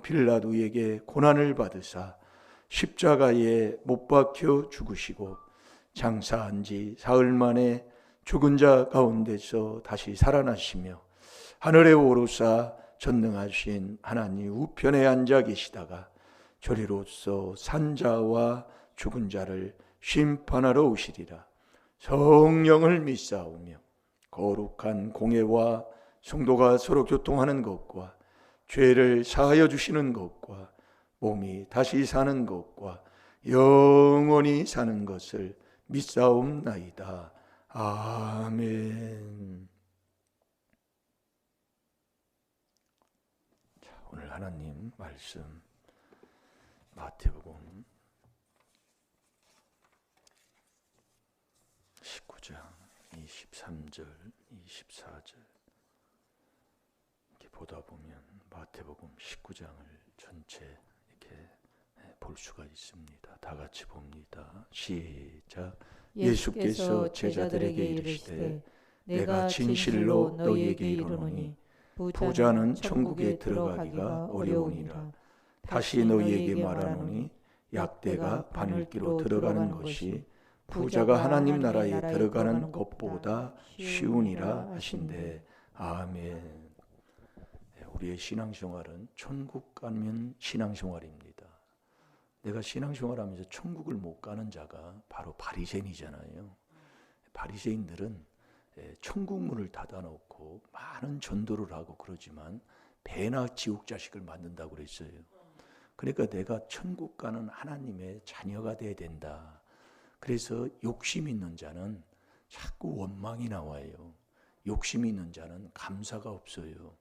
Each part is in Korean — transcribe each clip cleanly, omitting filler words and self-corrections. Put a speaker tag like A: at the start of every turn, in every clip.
A: 빌라도에게 고난을 받으사 십자가에 못 박혀 죽으시고 장사한 지 사흘 만에 죽은 자 가운데서 다시 살아나시며 하늘에 오르사 전능하신 하나님 우편에 앉아 계시다가 저리로서 산자와 죽은 자를 심판하러 오시리라. 성령을 믿사오며 거룩한 공회와 성도가 서로 교통하는 것과 죄를 사하여 주시는 것과 몸이 다시 사는 것과 영원히 사는 것을 믿사옵나이다. 아멘. 자, 오늘 하나님 말씀 마태복음 19장 23절 24절 이렇게 보다 보면 마태복음 19장을 전체 이렇게 볼 수가 있습니다. 다 같이 봅니다. 시작. 예수께서 제자들에게 이르시되 내가 진실로 너희에게 이르노니 부자는 천국에 들어가기가 어려우니라. 다시 너희에게 말하노니 약대가 바늘기로 들어가는 것이 부자가 하나님 나라에 들어가는 것보다 쉬우니라 하신대. 아멘. 우리의 신앙생활은 천국 가면 신앙생활입니다. 내가 신앙생활하면서 천국을 못 가는 자가 바로 바리새인이잖아요. 바리새인들은 천국 문을 닫아놓고 많은 전도를 하고 그러지만 배나 지옥 자식을 만든다고 그랬어요. 그러니까 내가 천국 가는 하나님의 자녀가 돼야 된다. 그래서 욕심 있는 자는 자꾸 원망이 나와요. 욕심 있는 자는 감사가 없어요.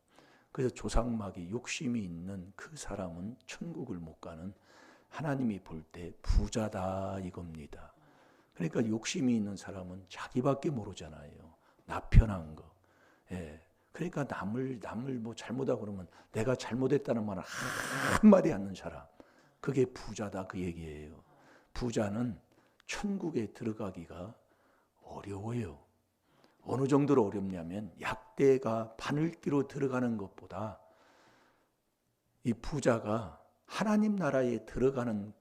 A: 그래서 조상막이 욕심이 있는 그 사람은 천국을 못 가는, 하나님이 볼 때 부자다 이겁니다. 그러니까 욕심이 있는 사람은 자기밖에 모르잖아요. 나 편한 거. 예. 그러니까 남을 뭐 잘못하고 그러면 내가 잘못했다는 말을 한마디 않는 사람, 그게 부자다 그 얘기예요. 부자는 천국에 들어가기가 어려워요. 어느 정도로 어렵냐면 약대가 바늘기로 들어가는 것보다 이 부자가 하나님 나라에 들어가는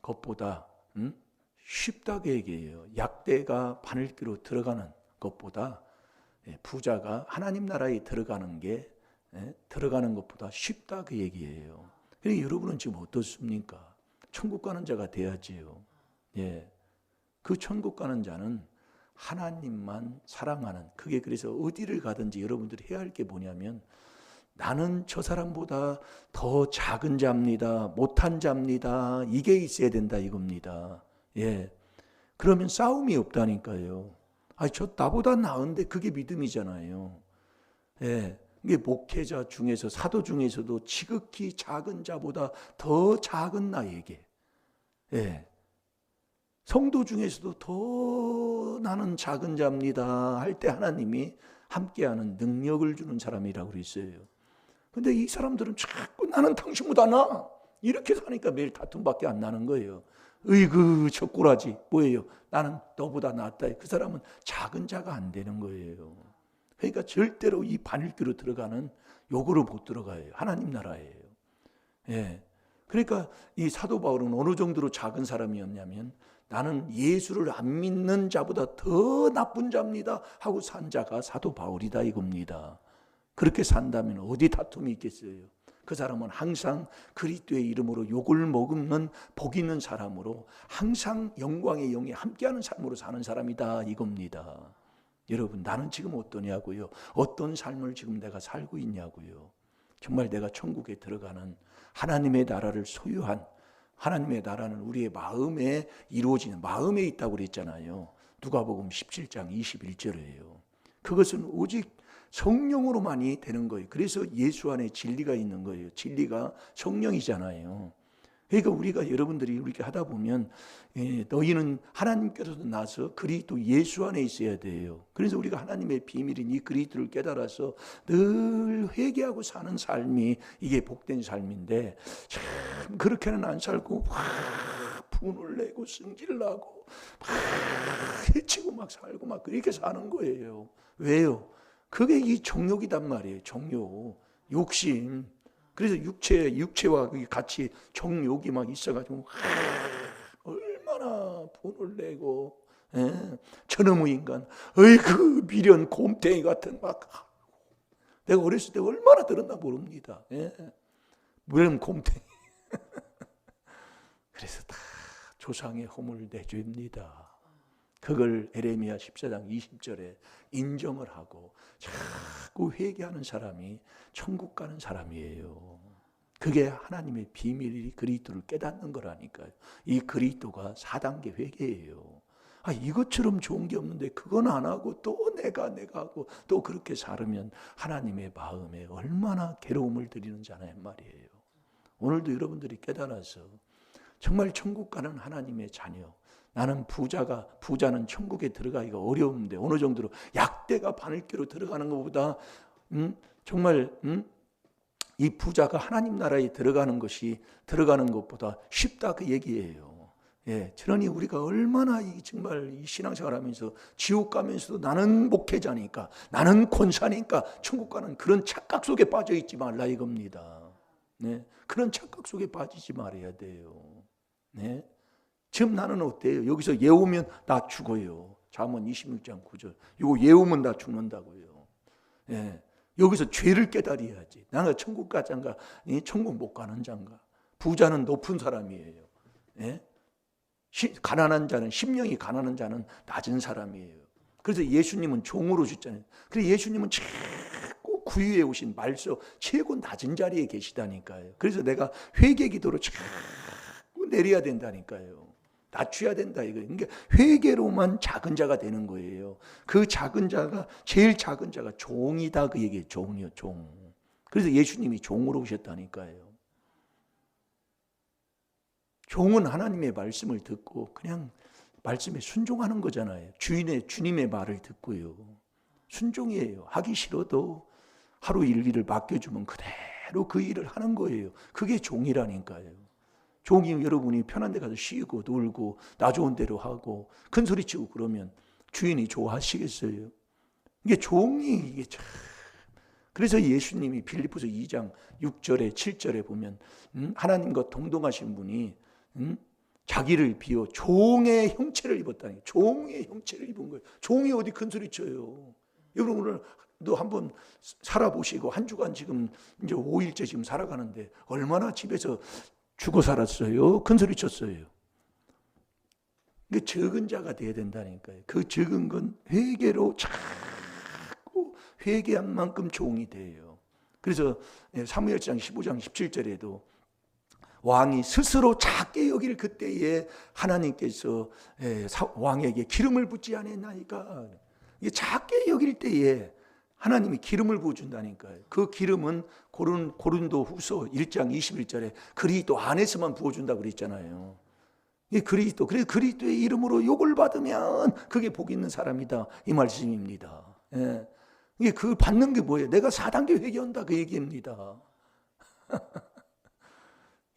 A: 것보다 쉽다고 얘기해요. 약대가 바늘기로 들어가는 것보다 부자가 하나님 나라에 들어가는 것보다 쉽다 그 얘기예요. 그러니까 여러분은 지금 어떻습니까? 천국 가는 자가 돼야지요. 예, 그 천국 가는 자는 하나님만 사랑하는, 그게 그래서 어디를 가든지 여러분들이 해야 할 게 뭐냐면 나는 저 사람보다 더 작은 자입니다. 못한 자입니다. 이게 있어야 된다 이겁니다. 예, 그러면 싸움이 없다니까요. 저 나보다 나은데 그게 믿음이잖아요. 예, 이게 목회자 중에서 사도 중에서도 지극히 작은 자보다 더 작은 나에게, 예, 성도 중에서도 더 나는 작은 자입니다 할 때 하나님이 함께하는 능력을 주는 사람이라고 그랬어요. 근데 이 사람들은 자꾸 나는 당신보다 나 이렇게 사니까 매일 다툼밖에 안 나는 거예요. 으이그 저 꼬라지 뭐예요? 나는 너보다 낫다. 그 사람은 작은 자가 안 되는 거예요. 그러니까 절대로 이 바늘기로 들어가는 요거로 못 들어가요. 하나님 나라예요. 예. 그러니까 이 사도 바울은 어느 정도로 작은 사람이었냐면 나는 예수를 안 믿는 자보다 더 나쁜 자입니다 하고 산 자가 사도 바울이다 이겁니다. 그렇게 산다면 어디 다툼이 있겠어요? 그 사람은 항상 그리스도의 이름으로 욕을 먹는 복 있는 사람으로 항상 영광의 영이 함께하는 삶으로 사는 사람이다 이겁니다. 여러분, 나는 지금 어떠냐고요? 어떤 삶을 지금 내가 살고 있냐고요? 정말 내가 천국에 들어가는 하나님의 나라를 소유한, 하나님의 나라는 우리의 마음에 이루어지는, 마음에 있다고 그랬잖아요. 누가복음 17장 21절이에요. 그것은 오직 성령으로만이 되는 거예요. 그래서 예수 안에 진리가 있는 거예요. 진리가 성령이잖아요. 그러니까 우리가 여러분들이 이렇게 하다 보면 너희는 하나님께로도 나서 그리스도 예수 안에 있어야 돼요. 그래서 우리가 하나님의 비밀인 이 그리스도를 깨달아서 늘 회개하고 사는 삶이 이게 복된 삶인데 참 그렇게는 안 살고 막 분을 내고 승질나고 막 해치고 막 살고 막 그렇게 사는 거예요. 왜요? 그게 이 정욕이단 말이에요. 정욕, 욕심. 그래서 육체와 같이 정욕이 막 있어가지고 얼마나 분을 내고, 저놈의 인간, 그 미련 곰탱이 같은 막, 내가 어렸을 때 얼마나 들었나 모릅니다. 미련 곰탱이. 그래서 다 조상의 허물을 내줍니다. 그걸 에레미야 14장 20절에 인정을 하고 자꾸 회개하는 사람이 천국 가는 사람이에요. 그게 하나님의 비밀이 그리스도를 깨닫는 거라니까요. 이 그리스도가 4단계 회개예요. 이것처럼 좋은 게 없는데 그건 안 하고 또 내가 하고 또 그렇게 살으면 하나님의 마음에 얼마나 괴로움을 드리는지 아는 말이에요. 오늘도 여러분들이 깨달아서 정말 천국 가는 하나님의 자녀, 나는 부자는 천국에 들어가기가 어려운데 어느 정도로 약대가 바늘귀로 들어가는 것보다 정말 이 부자가 하나님 나라에 들어가는 것보다 쉽다, 그 얘기예요. 그러니 우리가 얼마나 정말 이 신앙생활하면서 지옥 가면서도 나는 목회자니까, 나는 권사니까 천국 가는 그런 착각 속에 빠져 있지 말라 이겁니다. 그런 착각 속에 빠지지 말아야 돼요. 지금 나는 어때요? 여기서 예우면 나 죽어요. 잠언 26장 9절. 이거 예우면 나 죽는다고요. 여기서 죄를 깨달아야지. 나는 천국 가장가, 천국 못 가는 장가. 부자는 높은 사람이에요. 가난한 자는, 심령이 가난한 자는 낮은 사람이에요. 그래서 예수님은 종으로 주잖아요. 그래서 예수님은 자꾸 구유에 오신 말소 최고 낮은 자리에 계시다니까요. 그래서 내가 회개 기도로 자꾸 내려야 된다니까요. 낮춰야 된다 이거. 그러니까 회개로만 작은 자가 되는 거예요. 그 작은 자가, 제일 작은 자가 종이다 그 얘기예요. 종이요, 종. 그래서 예수님이 종으로 오셨다니까요. 종은 하나님의 말씀을 듣고 그냥 말씀에 순종하는 거잖아요. 주님의 말을 듣고요. 순종이에요. 하기 싫어도 하루 일기를 맡겨주면 그대로 그 일을 하는 거예요. 그게 종이라니까요. 종이 여러분이 편한 데 가서 쉬고 놀고 나 좋은 대로 하고 큰 소리 치고 그러면 주인이 좋아하시겠어요? 이게 이게 참. 그래서 예수님이 빌립보서 2장 6절에 7절에 보면 하나님과 동동하신 분이 자기를 비워 종의 형체를 입었다니. 종의 형체를 입은 거예요. 종이 어디 큰 소리 쳐요. 여러분 오늘도 한번 살아보시고 한 주간 지금 이제 5일째 지금 살아가는데 얼마나 집에서 죽어 살았어요? 큰 소리 쳤어요. 그 적은 자가 돼야 된다니까요. 그 적은 건 회개로 자꾸 회개한 만큼 종이 돼요. 그래서 사무엘상 15장 17절에도 왕이 스스로 작게 여길 그때에 하나님께서 왕에게 기름을 붓지 않았나이까. 작게 여길 때에 하나님이 기름을 부어준다니까요. 그 기름은 고린도 후서 1장 21절에 그리스도 안에서만 부어준다고 그랬잖아요. 그래서 그리스도의 이름으로 욕을 받으면 그게 복 있는 사람이다 이 말씀입니다. 이게 그 받는 게 뭐예요? 내가 4단계 회개한다 그 얘기입니다.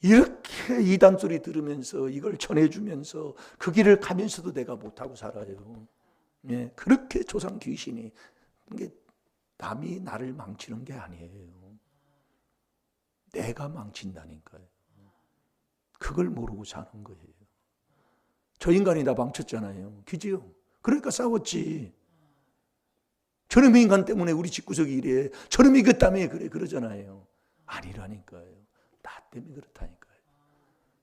A: 이렇게 이단 소리 들으면서 이걸 전해주면서 그 길을 가면서도 내가 못하고 살아요. 그렇게 조상 귀신이, 이게 남이 나를 망치는 게 아니에요. 내가 망친다니까요. 그걸 모르고 사는 거예요. 저 인간이 나 망쳤잖아요. 그지요? 그러니까 싸웠지. 저놈의 인간 때문에 우리 집구석이 이래. 저놈이 그 때문에 그래. 그러잖아요. 아니라니까요. 나 때문에 그렇다니까요.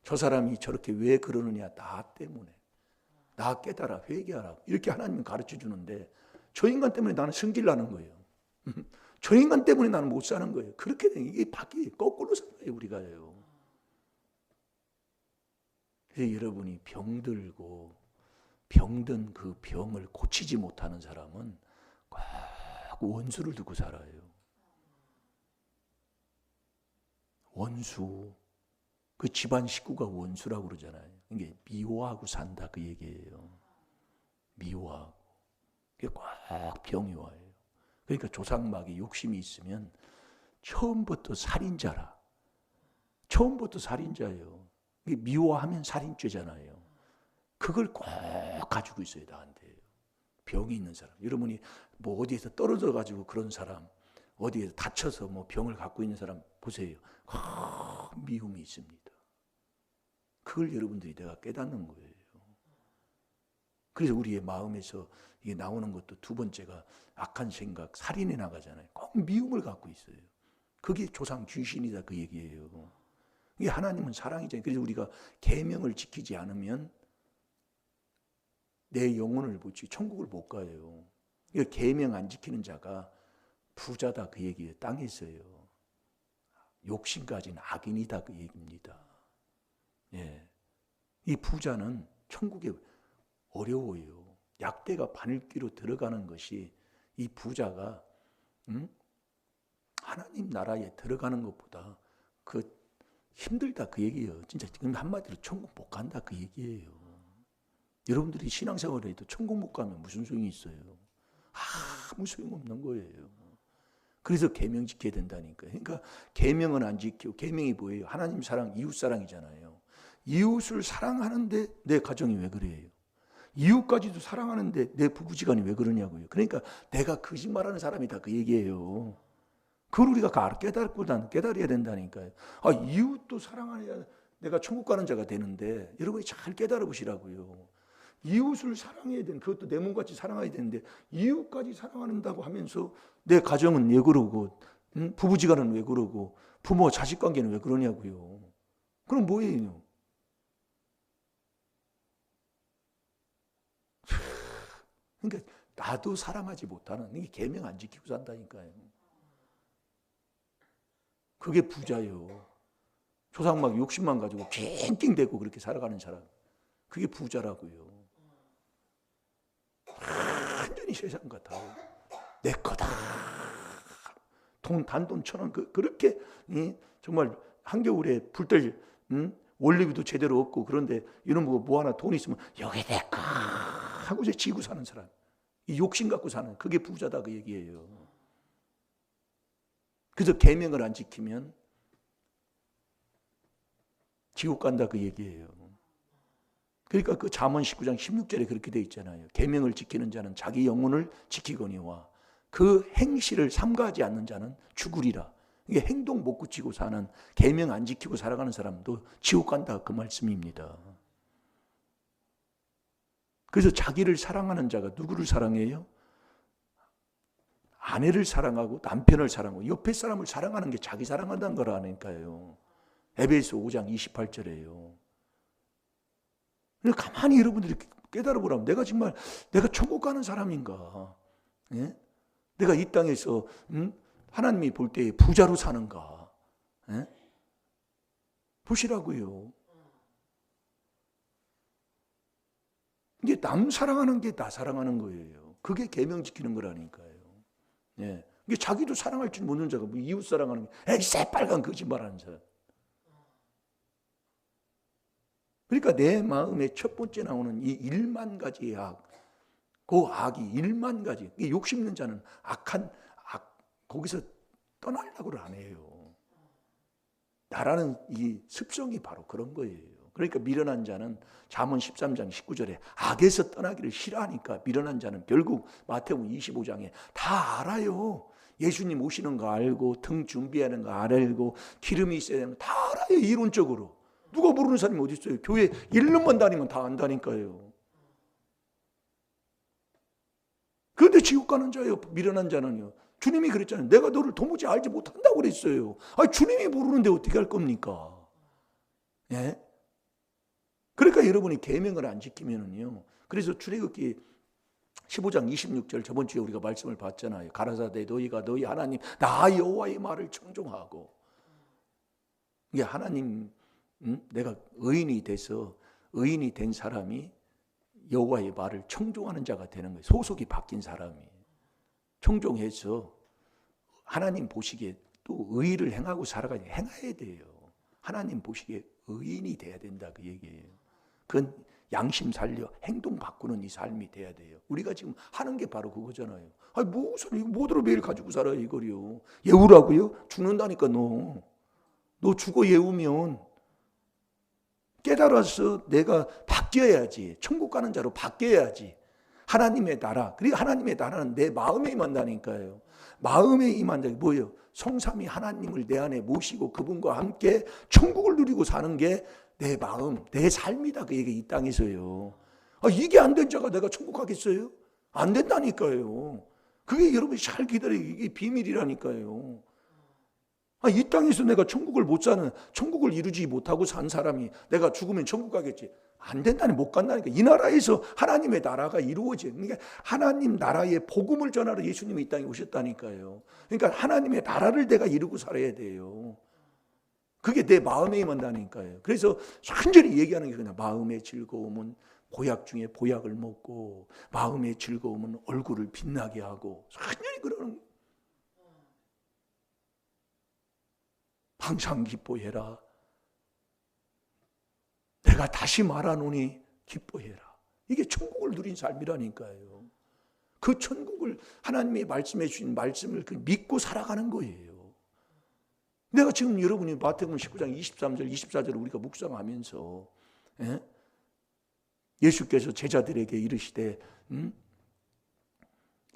A: 저 사람이 저렇게 왜 그러느냐. 나 때문에. 나 깨달아 회개하라고. 이렇게 하나님은 가르쳐 주는데 저 인간 때문에 나는 승질나는 거예요. 저 인간 때문에 나는 못 사는 거예요. 그렇게 된 이게 바뀌 거꾸로 살아요 우리가요. 그래서 여러분이 병들고 병든 그 병을 고치지 못하는 사람은 꼭 원수를 두고 살아요. 원수. 그 집안 식구가 원수라고 그러잖아요. 이게 미워하고 산다 그 얘기예요. 미워하고. 그게 꼭 병이 와요. 그러니까 조상막이 욕심이 있으면 처음부터 살인자라. 처음부터 살인자예요. 이게 미워하면 살인죄잖아요. 그걸 꼭 가지고 있어야 나한테. 병이 있는 사람. 여러분이 뭐 어디에서 떨어져 가지고 그런 사람, 어디에 다쳐서 뭐 병을 갖고 있는 사람 보세요. 미움이 있습니다. 그걸 여러분들이 내가 깨닫는 거예요. 그래서 우리의 마음에서 이게 나오는 것도 두 번째가 악한 생각, 살인에 나가잖아요. 꼭 미움을 갖고 있어요. 그게 조상 귀신이다 그 얘기예요. 이게 하나님은 사랑이잖아요. 그래서 우리가 계명을 지키지 않으면 내 영혼을 붙이 천국을 못 가요. 이거 계명 안 지키는 자가 부자다 그 얘기예요. 땅에서요. 욕심 가진 악인이다 그 얘기입니다. 예. 이 부자는 천국에 어려워요. 약대가 바늘귀로 들어가는 것이 이 부자가 하나님 나라에 들어가는 것보다 그 힘들다 그 얘기예요. 진짜 지금 한마디로 천국 못 간다 그 얘기예요. 여러분들이 신앙생활을 해도 천국 못 가면 무슨 소용이 있어요? 아무 소용없는 거예요. 그래서 계명 지켜야 된다니까요. 그러니까 계명은 안 지키고, 계명이 뭐예요? 하나님 사랑, 이웃 사랑이잖아요. 이웃을 사랑하는데 내 가정이 왜 그래요? 이웃까지도 사랑하는데 내 부부지간이 왜 그러냐고요. 그러니까 내가 거짓말하는 사람이다 그 얘기예요. 그걸 우리가 깨달아야 된다니까요. 이웃도 사랑해야 내가 천국 가는 자가 되는데 여러분이 잘 깨달아 보시라고요. 이웃을 사랑해야 되는, 그것도 내 몸같이 사랑해야 되는데 이웃까지 사랑한다고 하면서 내 가정은 왜 그러고 부부지간은 왜 그러고 부모 자식 관계는 왜 그러냐고요. 그럼 뭐예요? 그러니까 나도 사랑하지 못하는, 이게 계명 안 지키고 산다니까요. 그게 부자예요. 조상 막 욕심만 가지고 낑낑대고 그렇게 살아가는 사람, 그게 부자라고요. 완전히 세상 같아요. 내 거다. 단돈 1,000원 그렇게 정말 한겨울에 불들 원리비도 제대로 없고, 그런데 이런 뭐 하나 돈 있으면 여기 내 거 하고 이제 지고 사는 사람, 이 욕심 갖고 사는, 그게 부자다 그 얘기예요. 그래서 계명을 안 지키면 지옥 간다 그 얘기예요. 그러니까 그 잠언 19장 16절에 그렇게 돼 있잖아요. 계명을 지키는 자는 자기 영혼을 지키거니와 그 행실을 삼가하지 않는 자는 죽으리라. 이게 행동 못 굳히고 사는, 계명 안 지키고 살아가는 사람도 지옥 간다 그 말씀입니다. 그래서 자기를 사랑하는 자가 누구를 사랑해요? 아내를 사랑하고 남편을 사랑하고 옆에 사람을 사랑하는 게 자기 사랑한다는 거라니까요. 에베소 5장 28절에요. 가만히 여러분들이 깨달아 보라면 내가 정말 내가 천국 가는 사람인가? 예? 내가 이 땅에서 하나님이 볼 때 부자로 사는가? 예? 보시라고요. 이게 남 사랑하는 게 나 사랑하는 거예요. 그게 계명 지키는 거라니까요. 예. 이게 자기도 사랑할 줄 모르는 자가 뭐 이웃 사랑하는 게, 에이 새빨간 거짓말하는 사람. 그러니까 내 마음에 첫 번째 나오는 이 1만 가지의 악, 그 악이 1만 가지, 욕심 있는 자는 악한 거기서 떠나려고 안 해요. 나라는 이 습성이 바로 그런 거예요. 그러니까 미련한 자는 잠언 13장 19절에 악에서 떠나기를 싫어하니까 미련한 자는 결국 마태복음 25장에 다 알아요. 예수님 오시는 거 알고 등 준비하는 거 알고 기름이 있어야 되는 거 다 알아요. 이론적으로. 누가 모르는 사람이 어디 있어요? 교회 1년만 다니면 다 안다니까요. 그런데 지옥 가는 자예요. 미련한 자는요. 주님이 그랬잖아요. 내가 너를 도무지 알지 못한다고 그랬어요. 주님이 모르는데 어떻게 할 겁니까? 예? 그러니까 여러분이 계명을 안 지키면은요. 그래서 출애굽기 15장 26절 저번 주에 우리가 말씀을 봤잖아요. 가라사대 너희가 너희 하나님 나 여호와의 말을 청종하고, 이게 하나님 내가 의인이 돼서 의인이 된 사람이 여호와의 말을 청종하는 자가 되는 거예요. 소속이 바뀐 사람이 청종해서 하나님 보시기에 또 의를 행하고 살아가야 행해야 돼요. 하나님 보시기에 의인이 돼야 된다 그 얘기예요. 그건 양심 살려 행동 바꾸는 이 삶이 돼야 돼요. 우리가 지금 하는 게 바로 그거잖아요. 무슨 뭐대로 매일 가지고 살아요 이거요. 예우라고요? 죽는다니까 너 죽어 예우면 깨달아서 내가 바뀌어야지. 천국 가는 자로 바뀌어야지. 하나님의 나라. 그리고 하나님의 나라는 내 마음에 임한다니까요. 마음에 임한 자가 뭐예요? 성삼위 하나님을 내 안에 모시고 그분과 함께 천국을 누리고 사는 게 내 마음, 내 삶이다. 그에게 이 땅에서요. 이게 안 된 자가 내가 천국 가겠어요? 안 된다니까요. 그게 여러분이 잘 기다려요. 이게 비밀이라니까요. 이 땅에서 내가 천국을 못 사는, 천국을 이루지 못하고 산 사람이 내가 죽으면 천국 가겠지. 안 된다니, 못 간다니까. 이 나라에서 하나님의 나라가 이루어져. 그러니까 하나님 나라의 복음을 전하러 예수님이 이 땅에 오셨다니까요. 그러니까 하나님의 나라를 내가 이루고 살아야 돼요. 그게 내 마음에 임한다니까요. 그래서 완전히 얘기하는 게 그냥 마음의 즐거움은 보약 중에 보약을 먹고 마음의 즐거움은 얼굴을 빛나게 하고 완전히 그러는 거예요. 항상 기뻐해라. 내가 다시 말하노니 기뻐해라. 이게 천국을 누린 삶이라니까요. 그 천국을 하나님이 말씀해 주신 말씀을 믿고 살아가는 거예요. 내가 지금 여러분이 마태복음 19장 23절 24절을 우리가 묵상하면서 예수께서 제자들에게 이르시되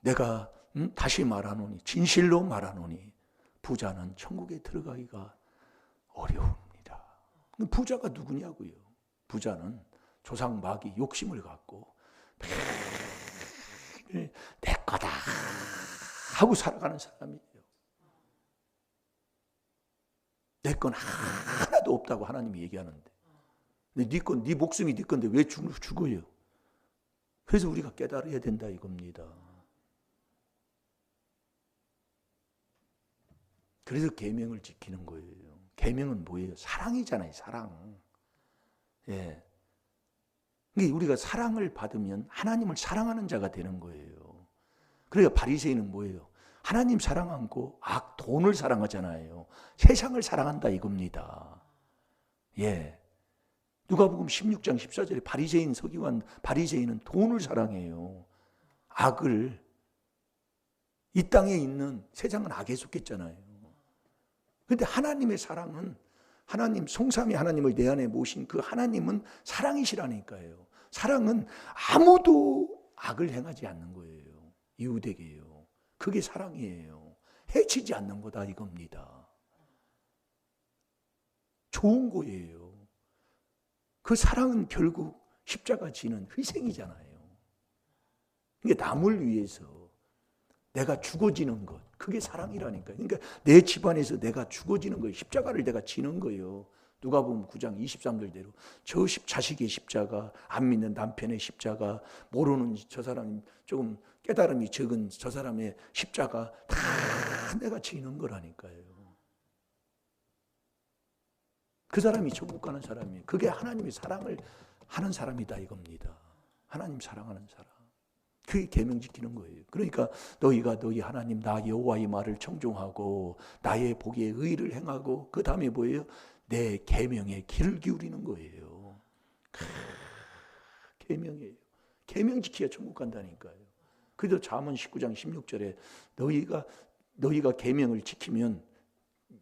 A: 내가 다시 말하노니 진실로 말하노니 부자는 천국에 들어가기가 어려웁니다. 부자가 누구냐고요? 부자는 조상 마귀 욕심을 갖고 매일 내 거다 하고 살아가는 사람이에요. 내 건 하나도 없다고 하나님이 얘기하는데, 네 건, 네 목숨이 네 건데 왜 죽어요? 그래서 우리가 깨달아야 된다 이겁니다. 그래서 계명을 지키는 거예요. 계명은 뭐예요? 사랑이잖아요, 사랑. 예. 우리가 사랑을 받으면 하나님을 사랑하는 자가 되는 거예요. 그러니까 바리새인은 뭐예요? 하나님 사랑 않고 돈을 사랑하잖아요. 세상을 사랑한다 이겁니다. 예. 누가복음 16장 14절에 바리새인 서기관 바리새인은 돈을 사랑해요. 악을. 이 땅에 있는 세상은 악에 속했잖아요. 그런데 하나님의 사랑은 하나님 성삼위 하나님을 내 안에 모신 그 하나님은 사랑이시라니까요. 사랑은 아무도 악을 행하지 않는 거예요. 이웃에게요. 그게 사랑이에요. 해치지 않는 거다 이겁니다. 좋은 거예요. 그 사랑은 결국 십자가 지는 희생이잖아요. 이게 남을 위해서 내가 죽어지는 것, 그게 사랑이라니까요. 그러니까 내 집안에서 내가 죽어지는 거예요. 십자가를 내가 지는 거예요. 누가복음 9장 23절대로 저 자식의 십자가, 안 믿는 남편의 십자가, 모르는 저 사람 조금 깨달음이 적은 저 사람의 십자가 다 내가 지는 거라니까요. 그 사람이 천국 가는 사람이에요. 그게 하나님의 사랑을 하는 사람이다 이겁니다. 하나님 사랑하는 사람. 그게 계명 지키는 거예요. 그러니까 너희가 너희 하나님 나 여호와의 말을 청종하고 나의 복에 의를 행하고 그 다음에 뭐예요? 내 계명에 귀를 기울이는 거예요. 계명이에요. 계명 지켜야 천국 간다니까요. 그래도 잠언 19장 16절에 너희가 계명을 지키면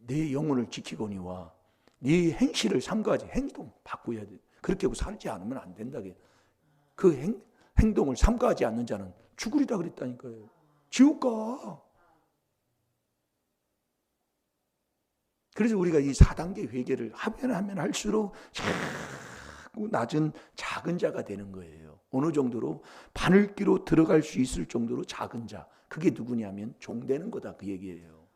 A: 내 영혼을 지키거니와 네 행실을 삼가지 행동 바꿔야 돼. 그렇게 하고 살지 않으면 안 된다. 그 행동을 삼가하지 않는 자는 죽으리라 그랬다니까요. 지옥 가. 그래서 우리가 이 4단계 회개를 하면 할수록 자꾸 낮은 작은 자가 되는 거예요. 어느 정도로 바늘귀로 들어갈 수 있을 정도로 작은 자. 그게 누구냐면 종 되는 거다 그 얘기예요.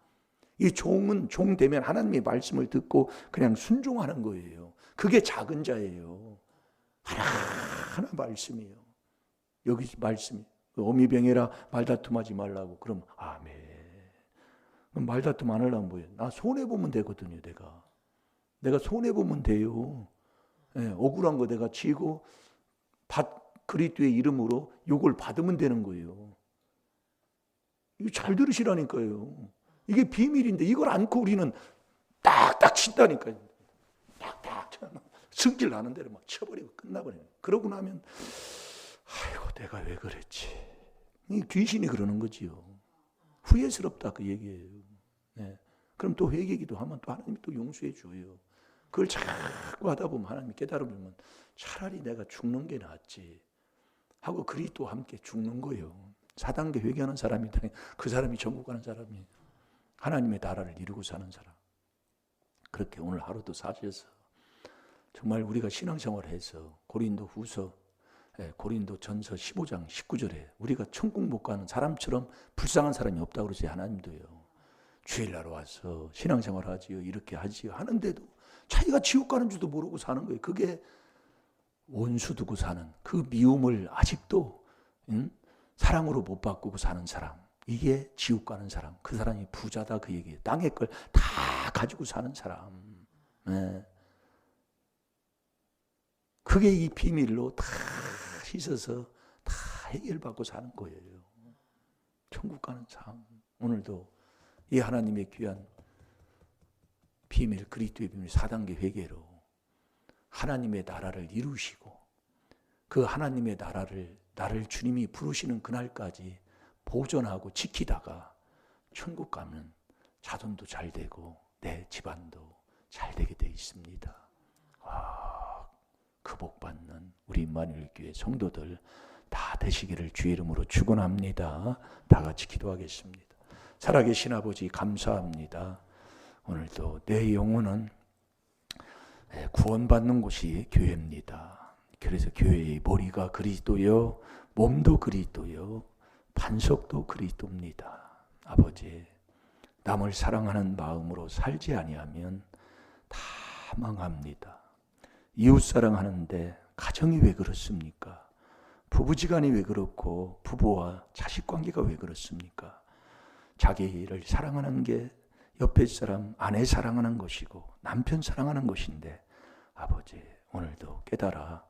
A: 이 종은 종 되면 하나님의 말씀을 듣고 그냥 순종하는 거예요. 그게 작은 자예요. 하나하나 말씀이에요. 여기 말씀이 어미병해라 말다툼하지 말라고. 그럼 아멘. 그럼 말다툼 안 하려면 뭐예요? 나 손해보면 되거든요. 내가 손해보면 돼요. 예, 억울한 거 내가 지고 그리스도의 이름으로 욕을 받으면 되는 거예요. 이거 잘 들으시라니까요. 이게 비밀인데 이걸 안고 우리는 딱딱 친다니까요. 딱딱 승질 나는 대로 막 쳐버리고 끝나버려요. 그러고 나면 아이고 내가 왜 그랬지. 이 귀신이 그러는 거지요. 후회스럽다 그 얘기예요. 네. 그럼 또 회개기도 하면 또 하나님이 또 용서해 줘요. 그걸 자꾸 하다 보면 하나님이 깨달으면 차라리 내가 죽는 게 낫지 하고 그리스도와 함께 죽는 거예요. 4단계 회개하는 사람이다. 그 사람이 천국 가는 사람이에요. 하나님의 나라를 이루고 사는 사람. 그렇게 오늘 하루도 사셔서 정말 우리가 신앙생활을 해서 고린도전서 15장 19절에 우리가 천국 못 가는 사람처럼 불쌍한 사람이 없다고 그러지. 하나님도요. 주일날 와서 신앙생활 하지요, 이렇게 하지요 하는데도 자기가 지옥 가는 줄도 모르고 사는 거예요. 그게 원수 두고 사는 그 미움을 아직도 사랑으로 못 바꾸고 사는 사람, 이게 지옥 가는 사람. 그 사람이 부자다 그 얘기예요. 땅의 걸 다 가지고 사는 사람. 네. 그게 이 비밀로 다 씻어서 다 해결받고 사는 거예요. 천국 가는 삶. 오늘도 이 하나님의 귀한 비밀, 그리스도의 비밀 4단계 회개로 하나님의 나라를 이루시고 그 하나님의 나를 주님이 부르시는 그날까지 보존하고 지키다가 천국 가면 자손도 잘 되고 내 집안도 잘 되게 돼 있습니다. 그 복 받는 우리 임마누엘 교회 성도들 다 되시기를 주의 이름으로 축원합니다. 다 같이 기도하겠습니다. 살아계신 아버지 감사합니다. 오늘도 내 영혼은 구원받는 곳이 교회입니다. 그래서 교회의 머리가 그리스도요, 몸도 그리스도요, 반석도 그리스도입니다. 아버지, 남을 사랑하는 마음으로 살지 아니하면 다 망합니다. 이웃 사랑하는데 가정이 왜 그렇습니까? 부부지간이 왜 그렇고 부부와 자식 관계가 왜 그렇습니까? 자기를 사랑하는 게 옆에 사람, 아내 사랑하는 것이고 남편 사랑하는 것인데 아버지, 오늘도 깨달아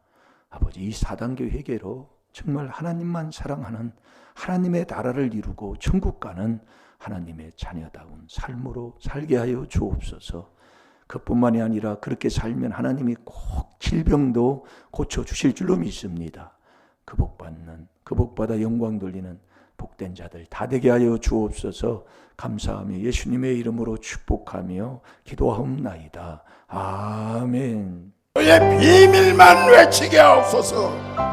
A: 아버지 이 4단계 회개로 정말 하나님만 사랑하는 하나님의 나라를 이루고 천국 가는 하나님의 자녀다운 삶으로 살게 하여 주옵소서. 그뿐만이 아니라 그렇게 살면 하나님이 꼭 질병도 고쳐주실 줄로 믿습니다. 그 복받는, 그 복받아 영광 돌리는 복된 자들 다 되게 하여 주옵소서. 감사하며 예수님의 이름으로 축복하며 기도하옵나이다. 아멘.
B: 너의 비밀만 외치게 하옵소서.